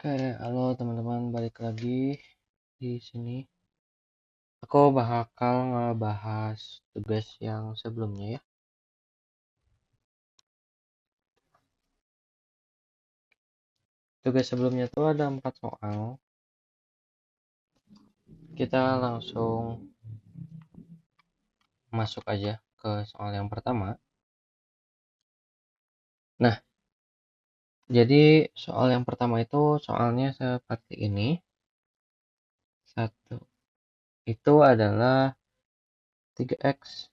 Oke, halo teman-teman, balik lagi di sini. Aku bakal ngebahas tugas yang sebelumnya ya. Tugas sebelumnya tuh ada 4 soal. Kita langsung masuk aja ke soal yang pertama. Nah, jadi soal yang pertama itu soalnya seperti ini. Satu, itu adalah 3x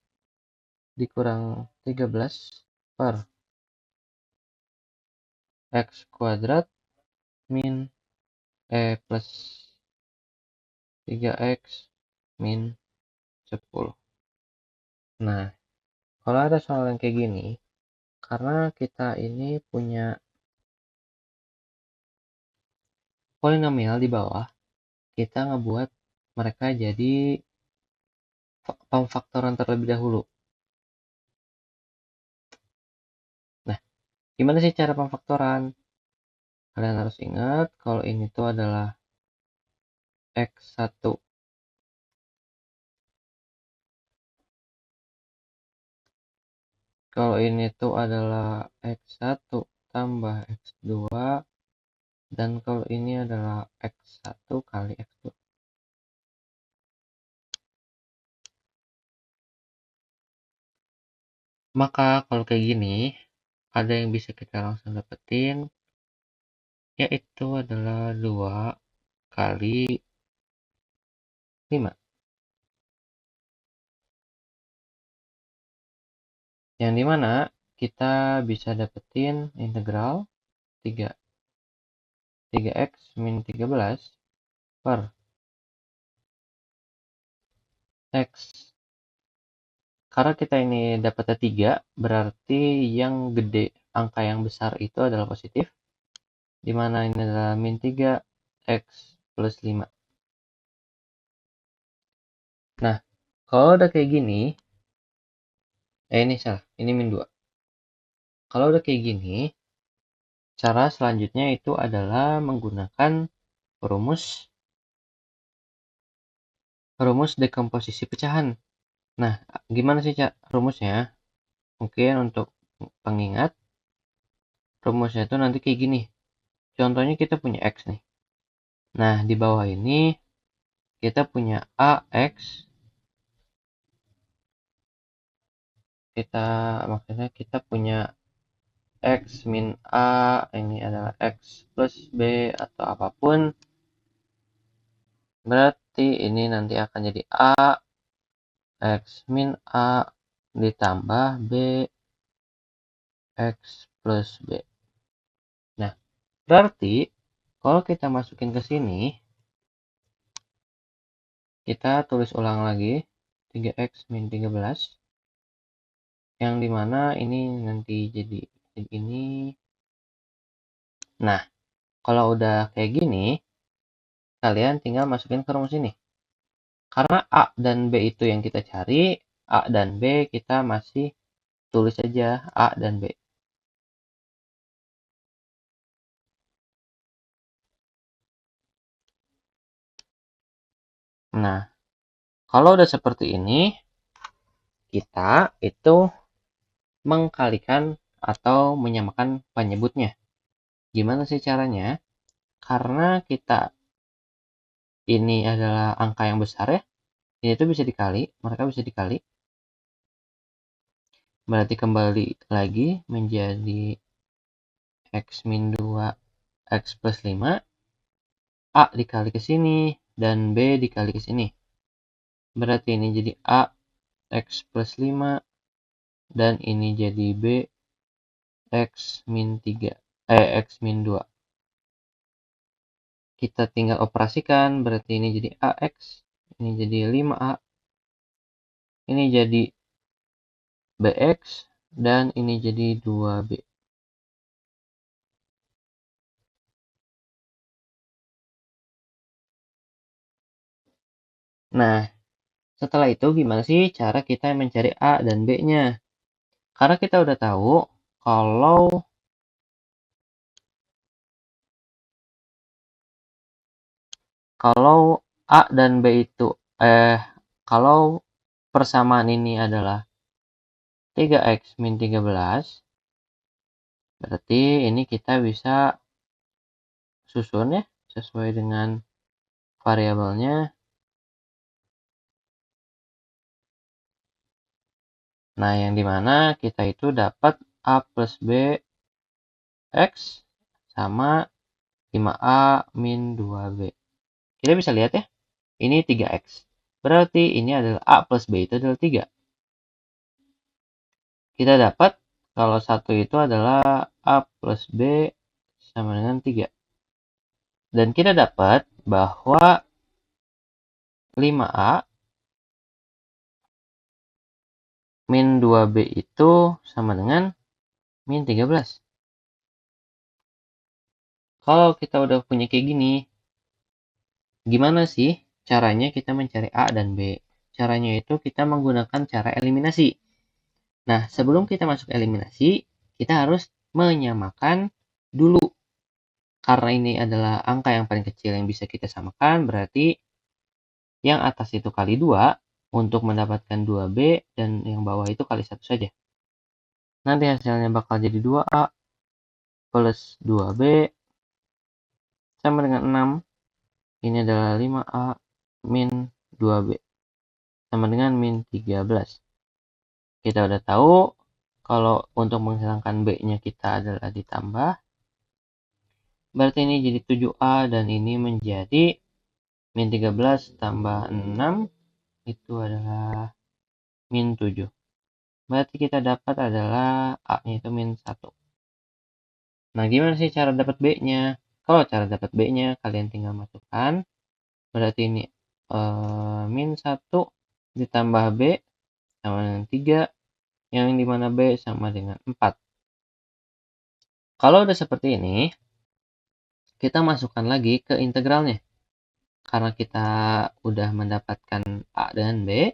dikurang 13 per x kuadrat min plus 3x min 10. Nah, kalau ada soal yang kayak gini, karena kita ini punya polinomial di bawah, kita ngebuat mereka jadi pemfaktoran terlebih dahulu. Nah, gimana sih cara pemfaktoran? Kalian harus ingat kalau ini tuh adalah x1 kalau ini tuh adalah x1 tambah x2 dan kalau ini adalah x1 kali x2. Maka kalau kayak gini, ada yang bisa kita langsung dapetin, yaitu adalah 2 kali 5. Yang dimana kita bisa dapetin integral 3x min 13 per x. Karena kita ini dapatnya 3, berarti yang gede, angka yang besar itu adalah positif, dimana ini adalah min 3 x plus 5. Nah, kalau udah kayak gini, ini salah, ini min 2. Kalau udah kayak gini, cara selanjutnya itu adalah menggunakan rumus dekomposisi pecahan. Nah, gimana sih rumusnya? Mungkin untuk pengingat, rumusnya itu nanti kayak gini. Contohnya kita punya X nih. Nah, di bawah ini kita punya AX. Maksudnya kita punya X min A, ini adalah X plus B atau apapun. Berarti ini nanti akan jadi A, X min A ditambah B, X plus B. Nah, berarti kalau kita masukin ke sini, kita tulis ulang lagi 3x min 13, yang dimana ini nanti jadi ini. Nah, kalau udah kayak gini, kalian tinggal masukin ke rumus ini. Karena A dan B itu yang kita cari, A dan B kita masih tulis aja A dan B. Nah, kalau udah seperti ini, kita itu mengkalikan atau menyamakan penyebutnya. Gimana sih caranya? Karena kita ini adalah angka yang besar ya, ini tuh bisa dikali, mereka bisa dikali. Berarti kembali lagi menjadi x min 2 x plus 5, A dikali ke sini dan B dikali ke sini. Berarti ini jadi A x plus 5 dan ini jadi B x min 3 x min 2. Kita tinggal operasikan, berarti ini jadi AX, ini jadi 5A, ini jadi BX, dan ini jadi 2B. Nah, setelah itu gimana sih cara kita mencari A dan B-nya? Karena kita udah tahu kalau kalau A dan B itu kalau persamaan ini adalah 3x min 13, berarti ini kita bisa susun ya sesuai dengan variabelnya. Nah, yang dimana kita itu dapat A plus B X sama 5A min 2B. Kita bisa lihat ya, ini 3X. Berarti ini adalah A plus B itu adalah 3. Kita dapat kalau satu itu adalah A plus B sama dengan 3. Dan kita dapat bahwa 5A min 2B itu sama dengan min 13. Kalau kita udah punya kayak gini, gimana sih caranya kita mencari A dan B? Caranya itu kita menggunakan cara eliminasi. Nah, sebelum kita masuk eliminasi, kita harus menyamakan dulu. Karena ini adalah angka yang paling kecil yang bisa kita samakan, berarti yang atas itu kali 2 untuk mendapatkan 2B, dan yang bawah itu kali 1 saja. Nanti hasilnya bakal jadi 2A plus 2B sama dengan 6. Ini adalah 5A min 2B sama dengan min 13. Kita udah tahu kalau untuk menghilangkan B-nya kita adalah ditambah. Berarti ini jadi 7A dan ini menjadi min 13 tambah 6 itu adalah min 7. Berarti kita dapat adalah A-nya itu min 1. Nah, gimana sih cara dapat B-nya? Kalau cara dapat B-nya, kalian tinggal masukkan. Berarti ini min 1 ditambah B sama dengan 3, yang dimana B sama dengan 4. Kalau udah seperti ini, kita masukkan lagi ke integralnya. Karena kita udah mendapatkan A dan B,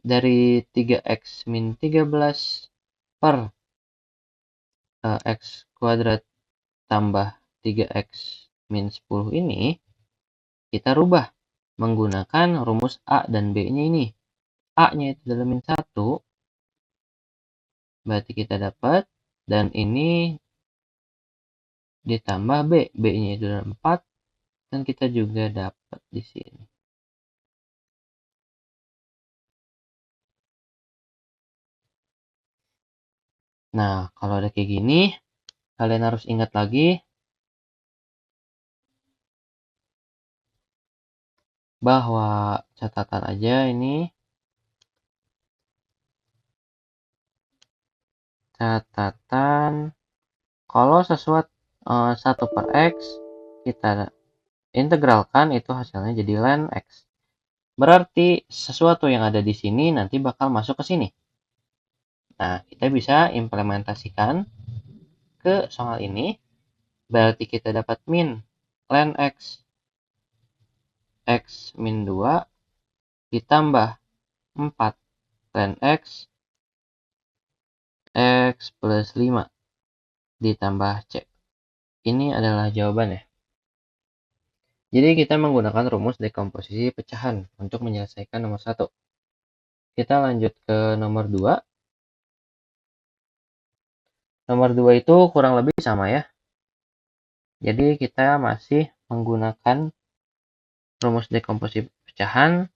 dari 3x min 13 per x kuadrat tambah 3x min 10 ini, kita rubah menggunakan rumus A dan B-nya ini. A-nya itu adalah min 1, berarti kita dapat, dan ini ditambah B. B-nya itu adalah 4, dan kita juga dapat di sini. Nah, kalau ada kayak gini, kalian harus ingat lagi bahwa catatan aja ini, catatan kalau sesuatu 1 per x kita integralkan, itu hasilnya jadi ln x. Berarti sesuatu yang ada di sini nanti bakal masuk ke sini. Nah, kita bisa implementasikan ke soal ini. Berarti kita dapat min ln x min 2 ditambah 4 ln x plus 5 ditambah c. Ini adalah jawabannya. Jadi kita menggunakan rumus dekomposisi pecahan untuk menyelesaikan nomor 1. Kita lanjut ke nomor 2. Nomor 2 itu kurang lebih sama ya. Jadi kita masih menggunakan rumus dekomposisi pecahan,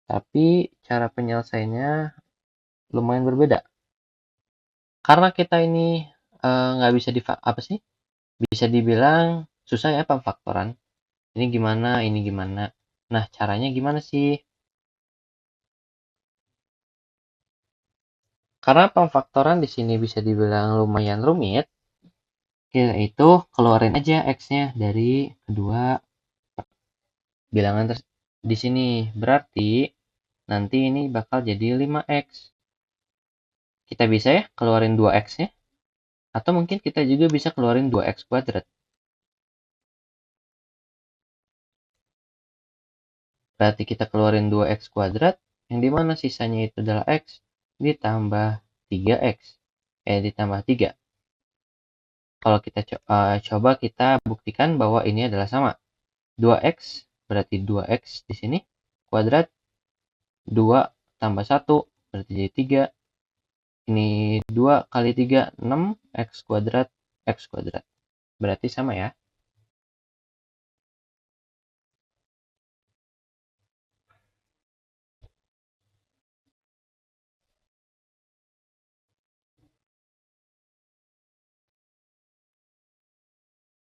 tapi cara penyelesaiannya lumayan berbeda. Karena kita ini nggak bisa bisa dibilang susah ya pemfaktoran. Ini gimana. Nah, caranya gimana sih? Karena pemfaktoran di sini bisa dibilang lumayan rumit, yaitu keluarin aja x-nya dari kedua bilangan di sini. Berarti nanti ini bakal jadi 5x. Kita bisa ya keluarin 2x-nya. Atau mungkin kita juga bisa keluarin 2x kuadrat. Berarti kita keluarin 2x kuadrat, yang dimana sisanya itu adalah x ditambah 3x. Ditambah 3. Kalau kita coba kita buktikan bahwa ini adalah sama. 2x berarti 2x di sini kuadrat, 2 tambah 1 berarti jadi 3. Ini 2 kali 3 6 x kuadrat berarti sama ya.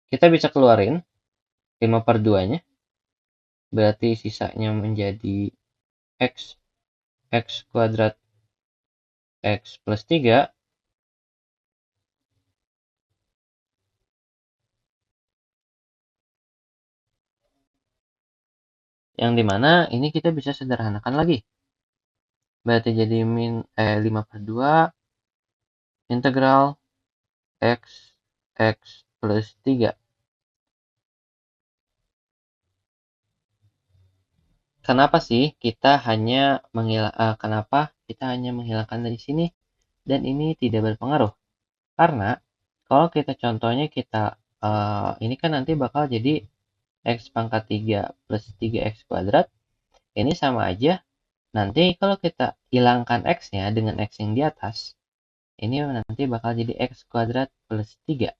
Kita bisa keluarin 5/2-nya, berarti sisanya menjadi x kuadrat x plus 3, yang dimana ini kita bisa sederhanakan lagi. Berarti jadi 5/2 integral x plus 3. Kenapa kita hanya menghilangkan dari sini dan ini tidak berpengaruh? Karena kalau kita contohnya ini kan nanti bakal jadi x pangkat 3 plus 3x kuadrat. Ini sama aja. Nanti kalau kita hilangkan x-nya dengan x yang di atas, ini nanti bakal jadi x kuadrat plus 3x.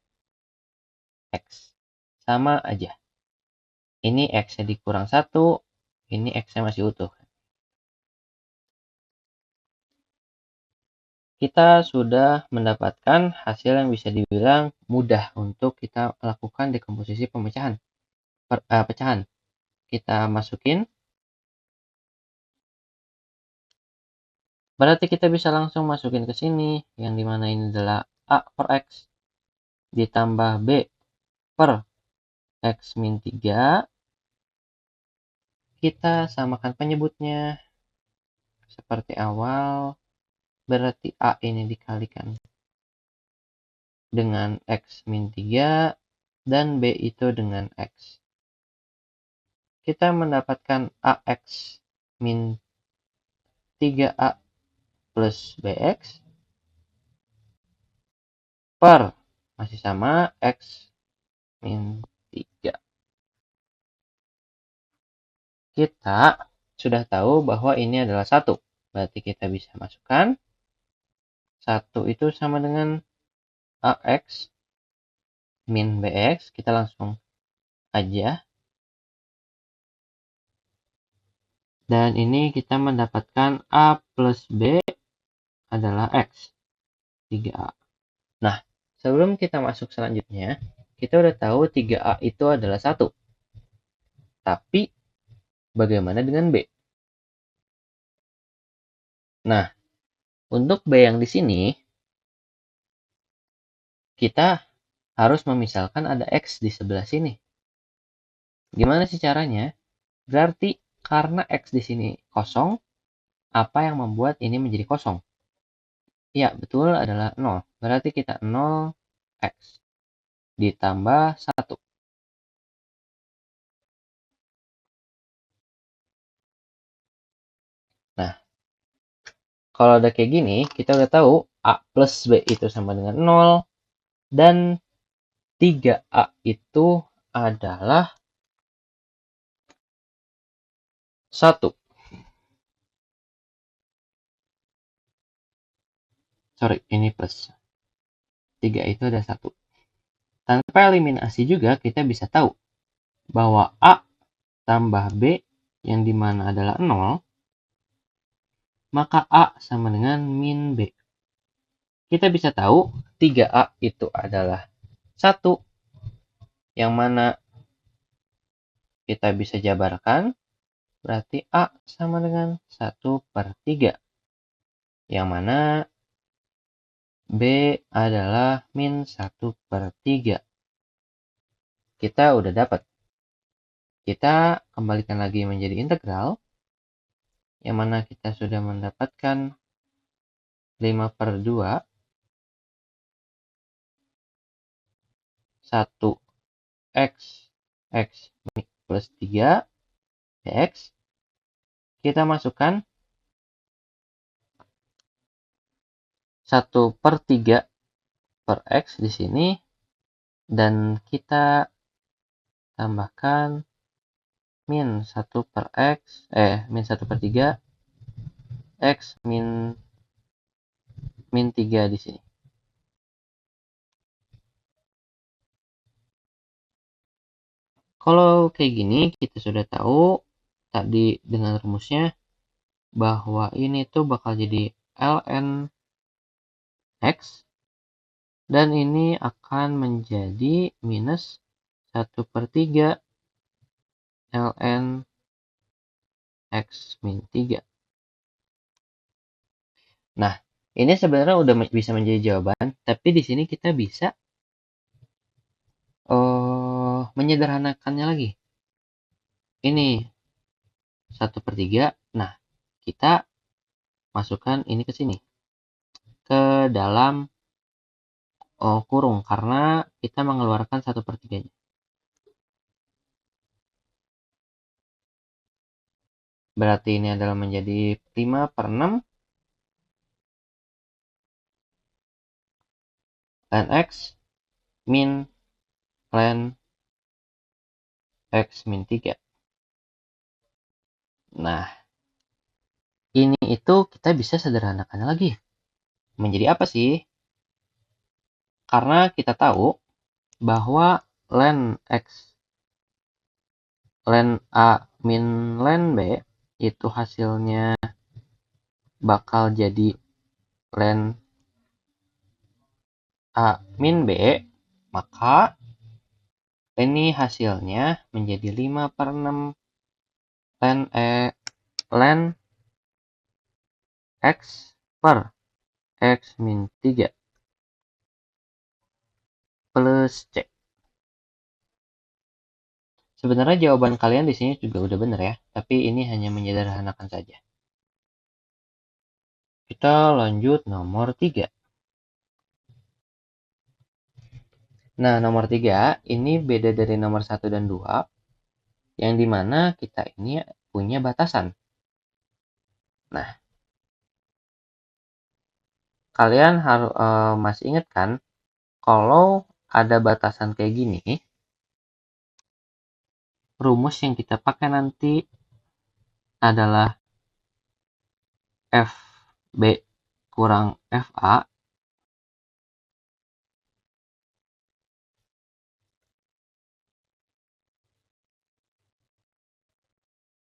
Sama aja. Ini x-nya dikurang 1, ini x-nya masih utuh. Kita sudah mendapatkan hasil yang bisa dibilang mudah untuk kita lakukan dekomposisi pecahan. Kita masukin. Berarti kita bisa langsung masukin ke sini, yang dimana ini adalah A per X ditambah B per X min 3. Kita samakan penyebutnya seperti awal, berarti A ini dikalikan dengan X min 3 dan B itu dengan X. Kita mendapatkan AX min 3A plus BX per masih sama X min 3. Kita sudah tahu bahwa ini adalah 1. Berarti kita bisa masukkan 1 itu sama dengan AX min BX. Kita langsung aja. Dan ini kita mendapatkan A plus B adalah X. 3A. Nah, sebelum kita masuk selanjutnya, kita udah tahu 3A itu adalah 1. Tapi, bagaimana dengan B? Nah, untuk B yang di sini, kita harus memisalkan ada X di sebelah sini. Gimana sih caranya? Berarti karena X di sini kosong, apa yang membuat ini menjadi kosong? Ya, betul adalah 0. Berarti kita 0x ditambah 1. Nah, kalau ada kayak gini, kita udah tahu A plus B itu sama dengan 0. Dan 3A itu adalah 1. Sorry, ini plus. 3 itu ada 1. Tanpa eliminasi juga kita bisa tahu bahwa A tambah B yang dimana adalah 0, maka A sama dengan min B. Kita bisa tahu 3A itu adalah 1, yang mana kita bisa jabarkan, berarti A sama dengan 1/3, yang mana B adalah min 1/3. Kita udah dapat. Kita kembalikan lagi menjadi integral, yang mana kita sudah mendapatkan 5/2 1x x plus 3 dx. Kita masukkan 1/3 per x di sini, dan kita tambahkan min 1 per X, min 1 per 3, X min 3 di sini. Kalau kayak gini, kita sudah tahu tadi dengan rumusnya bahwa ini tuh bakal jadi ln X, dan ini akan menjadi minus 1 per 3 ln X min 3. Nah, ini sebenarnya udah bisa menjadi jawaban, tapi di sini kita bisa menyederhanakannya lagi. Ini 1 per 3. Nah, kita masukkan ini ke sini. Ke dalam kurung, karena kita mengeluarkan 1 per 3-nya. Berarti ini adalah menjadi 5 per 6 ln X min ln X min 3. Nah, ini itu kita bisa sederhanakan lagi. Menjadi apa sih? Karena kita tahu bahwa ln X ln A min ln B itu hasilnya bakal jadi ln A min B, maka ini hasilnya menjadi 5 per 6 ln X per X min 3 plus C. Sebenarnya jawaban kalian di sini juga udah benar ya, tapi ini hanya menyederhanakan saja. Kita lanjut nomor 3. Nah, nomor 3 ini beda dari nomor 1 dan 2, yang dimana kita ini punya batasan. Nah, kalian harus masih ingat kan, kalau ada batasan kayak gini, rumus yang kita pakai nanti adalah FB kurang FA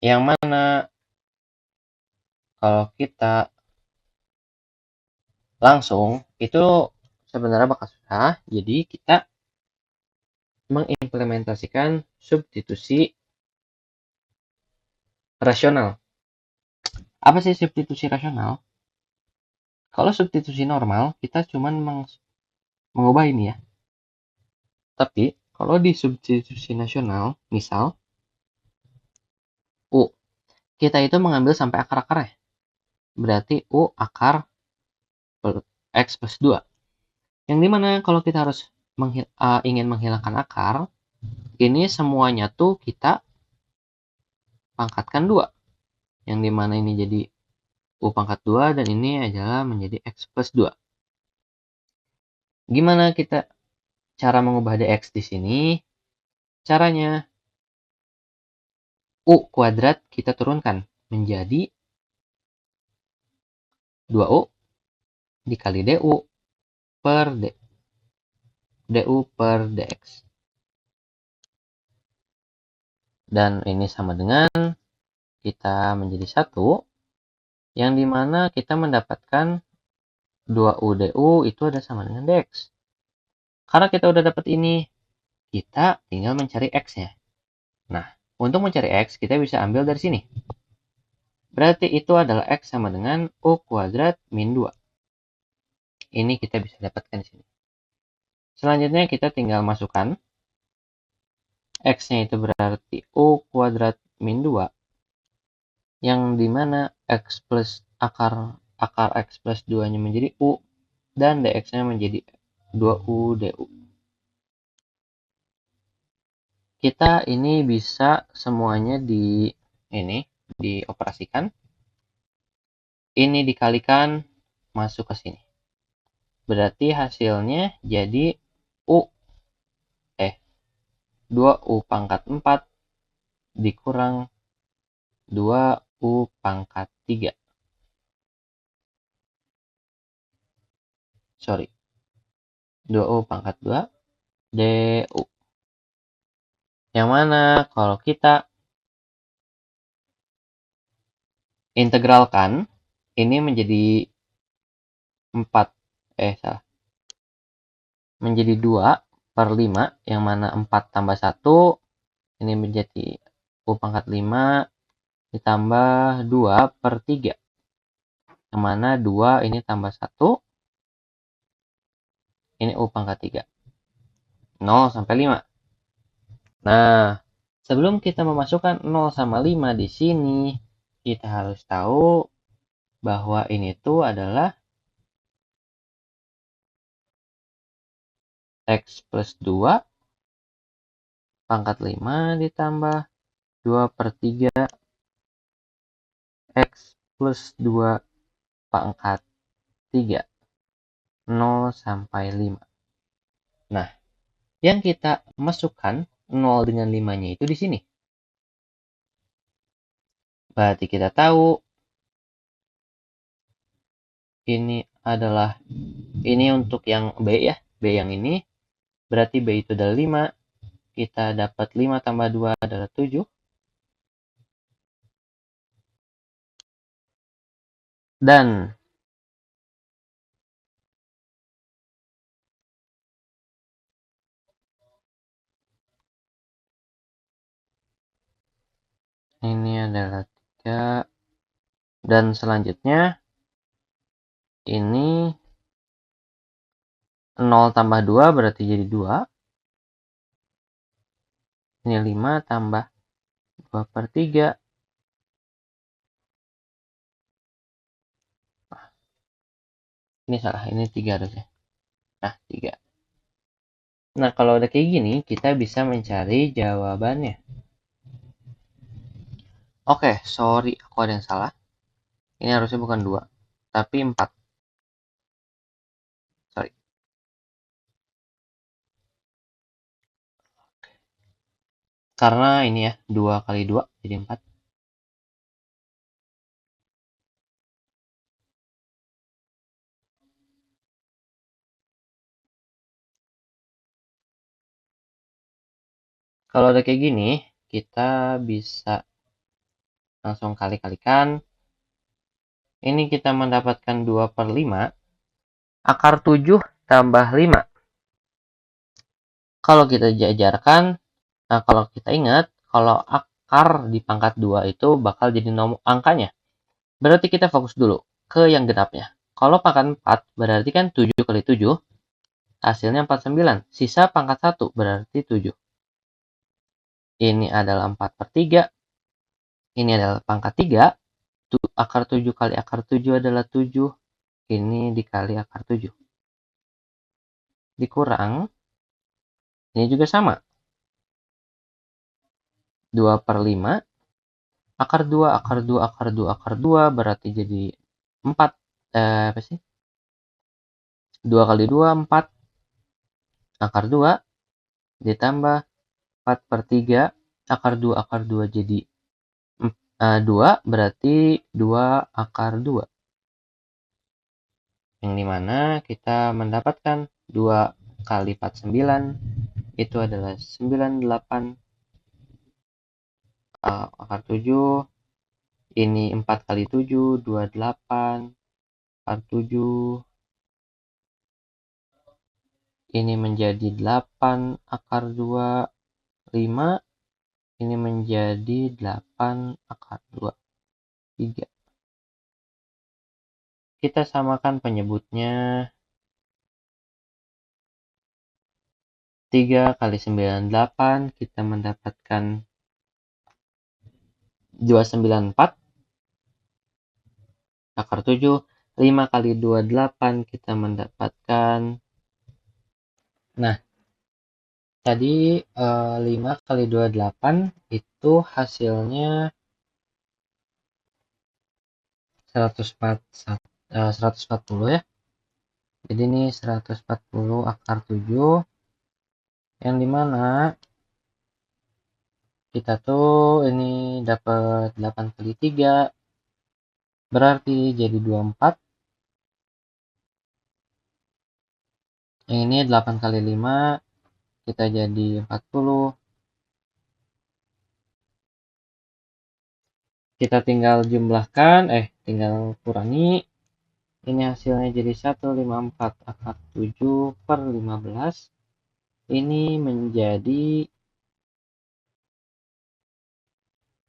yang mana kalau kita langsung itu sebenarnya bakal susah, jadi kita mengimplementasikan substitusi rasional. Apa sih substitusi rasional? Kalau substitusi normal, kita cuma mengubah ini ya. Tapi, kalau di substitusi nasional, misal, U, kita itu mengambil sampai akar-akarnya. Berarti U akar X plus 2. Yang dimana kalau kita harus ingin menghilangkan akar, ini semuanya tuh kita pangkatkan 2. Yang dimana ini jadi U pangkat 2 dan ini adalah menjadi X plus 2. Gimana kita cara mengubah dx di sini? Caranya U kuadrat kita turunkan menjadi 2U dikali du per du per dx. Dan ini sama dengan kita menjadi 1, yang dimana kita mendapatkan 2U du itu ada sama dengan dx. Karena kita udah dapat ini, kita tinggal mencari x-nya. Nah, untuk mencari x, kita bisa ambil dari sini. Berarti itu adalah x sama dengan U kuadrat min 2. Ini kita bisa dapatkan di sini. Selanjutnya kita tinggal masukkan. X-nya itu berarti U kuadrat min 2. Yang dimana X plus akar X plus 2-nya menjadi U. Dan dx-nya menjadi 2U du. Kita ini bisa semuanya dioperasikan. Ini dikalikan masuk ke sini. Berarti hasilnya jadi 2U pangkat 4 dikurang 2U pangkat 3. Sorry. 2U pangkat 2 DU. Yang mana kalau kita integralkan, ini menjadi 4. Salah. Menjadi 2/5, yang mana 4 tambah 1, ini menjadi U pangkat 5, ditambah 2/3. Yang mana 2 ini tambah 1, ini U pangkat 3. 0 sampai 5. Nah, sebelum kita memasukkan 0 sama 5 di sini, kita harus tahu bahwa ini tuh adalah X plus 2 pangkat 5 ditambah 2/3 X plus 2 pangkat 3. 0 sampai 5. Nah, yang kita masukkan 0 dengan 5-nya itu di sini. Berarti kita tahu ini adalah, ini untuk yang B ya, B yang ini. Berarti B itu adalah 5. Kita dapat 5 tambah 2 adalah 7. Dan ini adalah 3. Dan selanjutnya ini 0 tambah 2 berarti jadi 2. Ini 5 tambah 2/3. Ini salah, ini 3 harusnya. Nah, 3. Nah, kalau udah kayak gini, kita bisa mencari jawabannya. Oke, sorry, aku ada yang salah. Ini harusnya bukan 2, tapi 4. Sorry. Karena ini ya, 2 kali 2 jadi 4. Kalau udah kayak gini, kita bisa langsung kali-kalikan. Ini kita mendapatkan 2/5. Akar 7 tambah 5. Kalau kita jajarkan, nah kalau kita ingat, kalau akar di pangkat 2 itu bakal jadi nomor angkanya. Berarti kita fokus dulu ke yang genapnya. Kalau pangkat 4 berarti kan 7 kali 7, hasilnya 49. Sisa pangkat 1 berarti 7. Ini adalah 4/3. Ini adalah pangkat 3. Akar 7 kali akar 7 adalah 7. Ini dikali akar 7. Dikurang, ini juga sama. 2/5. Akar 2, akar 2, akar 2, akar 2 berarti jadi 4. Apa sih? 2 kali 2, 4. Akar 2 ditambah 4/3. Akar 2 jadi 2, berarti 2 akar 2. Yang dimana kita mendapatkan 2 kali 4, 9. Itu adalah 98 akar 7. Ini 4 kali 7, 28 akar 7. Ini menjadi 8 akar 2, 5. Ini menjadi 8 akar 2, 3. Kita samakan penyebutnya. 3 kali 9, 8. Kita mendapatkan 294 akar 7. 5 kali 2, 8. Kita mendapatkan, nah, tadi 5 kali 2, 8. Itu hasilnya 140 ya. Jadi ini 140 akar 7. Yang dimana kita tuh ini dapat 8 kali 3, berarti jadi 24. Yang ini 8 kali 5, kita jadi 40. Kita tinggal jumlahkan, tinggal kurangi. Ini hasilnya jadi 154 akar 7 per 15. Ini menjadi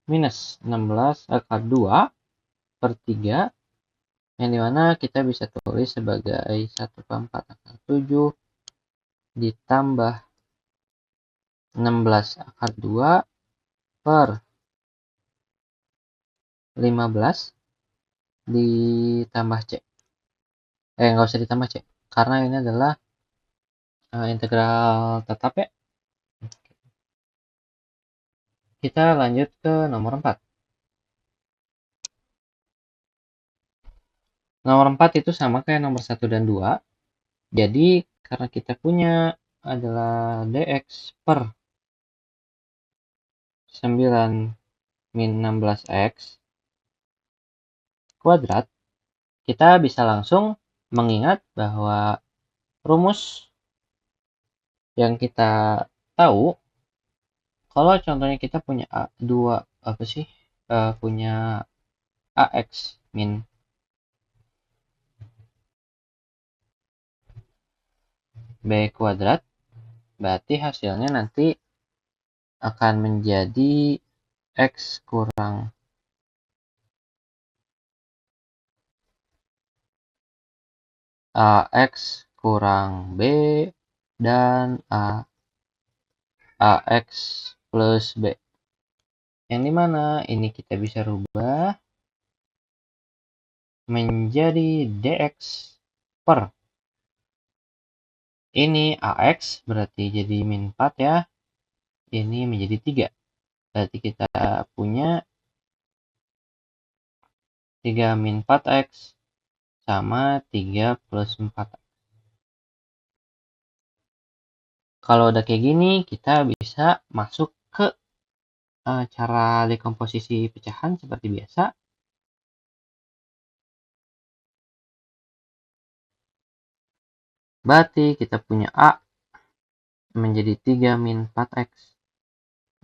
minus 16 akar 2 per 3. Yang dimana kita bisa tulis sebagai 1/4 akar 7 ditambah 16 akar 2 per 15 ditambah C. Nggak usah ditambah C, karena ini adalah integral tetap ya. Kita lanjut ke nomor 4. Nomor 4 itu sama kayak nomor 1 dan 2. Jadi, karena kita punya adalah dx per 9 min 16x kuadrat, kita bisa langsung mengingat bahwa rumus yang kita tahu, kalau contohnya kita punya punya ax min b kuadrat, berarti hasilnya nanti akan menjadi x kurang ax kurang b dan ax plus b. Yang dimana ini kita bisa rubah menjadi dx per ini ax, berarti jadi min 4 ya. Ini menjadi 3. Berarti kita punya 3 min 4x sama 3 plus 4. Kalau udah kayak gini, kita bisa masuk ke cara dekomposisi pecahan seperti biasa. Berarti kita punya A menjadi 3 min 4x.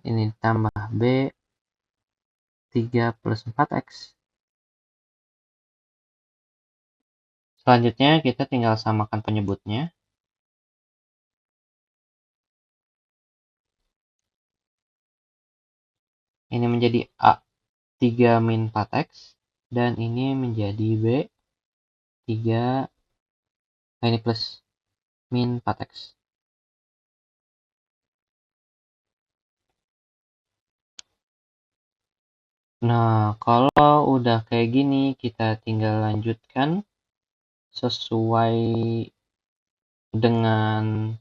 Ini tambah B 3 plus 4x. Selanjutnya kita tinggal samakan penyebutnya. Ini menjadi A 3 min 4x. Dan ini menjadi B 3, ini plus min 4x. Nah, kalau udah kayak gini, kita tinggal lanjutkan sesuai dengan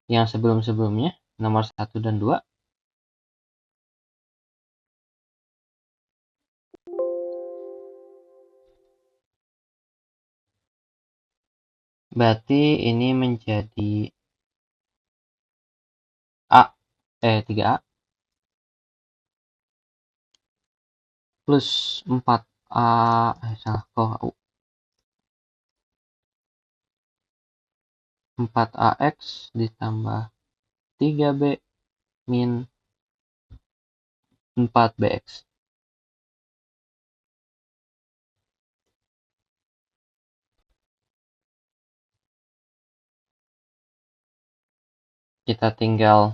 yang sebelum-sebelumnya, nomor 1 dan 2. Berarti ini menjadi 3A plus 4A, salah kok, 4AX ditambah 3B min 4BX. Kita tinggal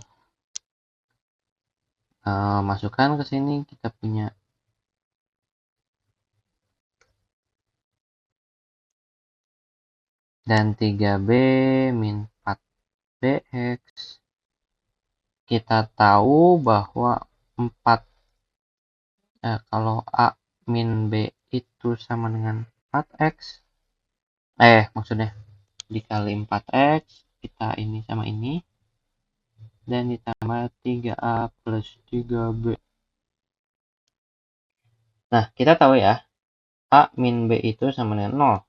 masukkan ke sini, kita punya dan 3B min 4BX. Kita tahu bahwa 4 kalau A min B itu sama dengan 4X. Maksudnya dikali 4X, kita ini sama ini. Dan ditambah 3A plus 3B. Nah, kita tahu ya, A min B itu sama dengan 0.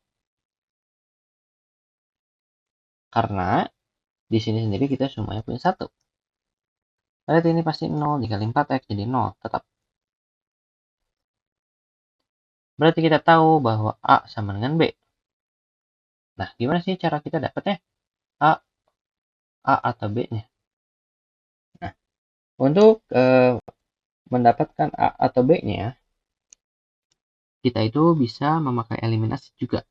Karena di sini sendiri kita semuanya punya 1. Berarti ini pasti 0 dikali 4x jadi 0 tetap. Berarti kita tahu bahwa A sama dengan B. Nah, gimana sih cara kita dapatnya A atau B-nya? Nah, untuk mendapatkan A atau B-nya, kita itu bisa memakai eliminasi juga.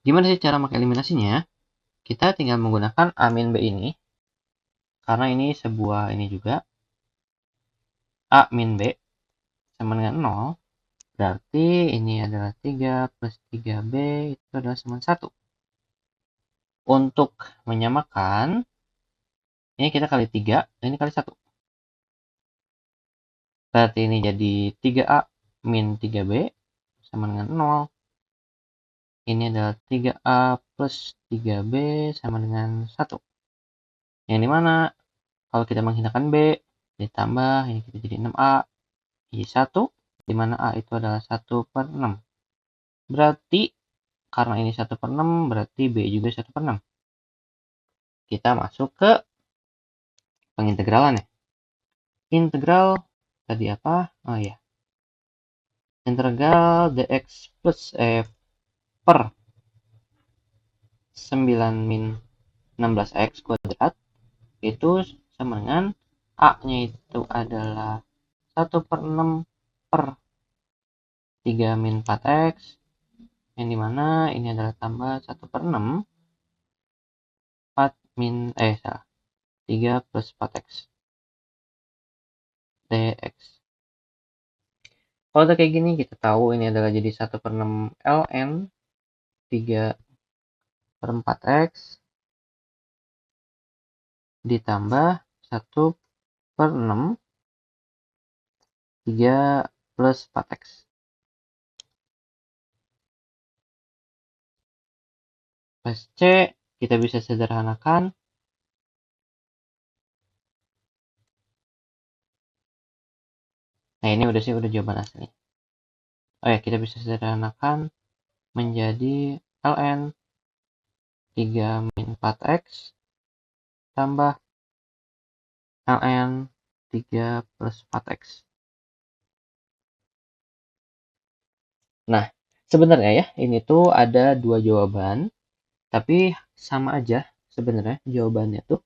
Gimana sih cara memakai eliminasinya? Kita tinggal menggunakan A min B ini, karena ini sebuah ini juga. A min B sama dengan 0, berarti ini adalah 3 plus 3B itu adalah sama 1. Untuk menyamakan, ini kita kali 3, ini kali 1. Berarti ini jadi 3A min 3B sama dengan 0. Ini adalah 3A plus 3B sama dengan 1. Yang dimana kalau kita menghilangkan B, ditambah, ini kita jadi 6A, jadi 1, dimana A itu adalah 1/6. Berarti, karena ini 1/6, berarti B juga 1/6. Kita masuk ke pengintegralan ya. Integral, tadi apa? Oh iya. Integral dx plus per 9 min 16x kuadrat itu sama dengan A-nya itu adalah 1/6 per 3 min 4x, yang dimana ini adalah tambah 1/6 4 min 3 plus 4x dx. Kalau udah kayak gini, kita tahu ini adalah jadi 1/6 ln 3/4x ditambah 1/6 3 plus 4x. Plus C, kita bisa sederhanakan. Nah, ini udah jawaban asli. Oh ya, kita bisa sederhanakan menjadi ln 3 min 4x tambah ln 3 plus 4x. Nah, sebenarnya ya, ini tuh ada dua jawaban, tapi sama aja sebenarnya jawabannya tuh.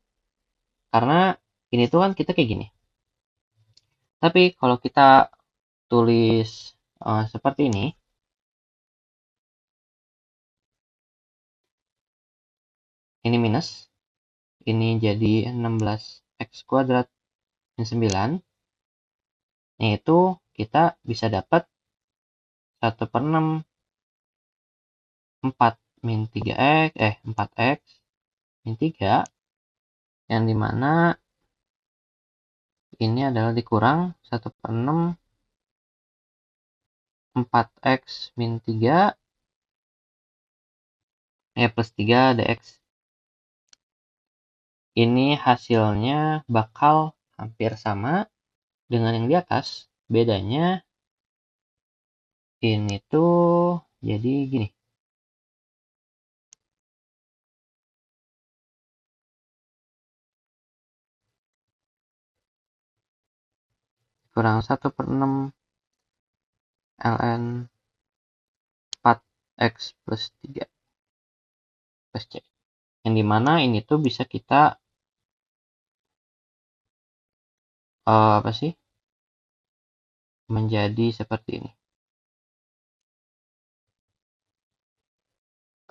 Karena ini tuh kan kita kayak gini. Tapi kalau kita tulis seperti ini minus, ini jadi 16x kuadrat min 9, yaitu kita bisa dapat 1/6 4 min 3x, 4x min 3, yang dimana ini adalah dikurang 1/6 4x min 3 plus 3 dx. Ini hasilnya bakal hampir sama dengan yang di atas. Bedanya ini tuh jadi gini. Kurang 1/6 ln 4x plus 3 plus C. Yang dimana ini tuh bisa kita apa sih? Menjadi seperti ini.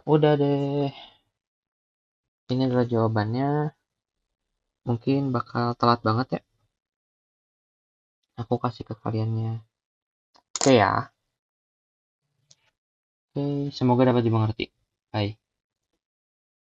Udah deh. Ini adalah jawabannya. Mungkin bakal telat banget ya. Aku kasih ke kaliannya. Oke ya. Oke, semoga dapat dimengerti. Bye.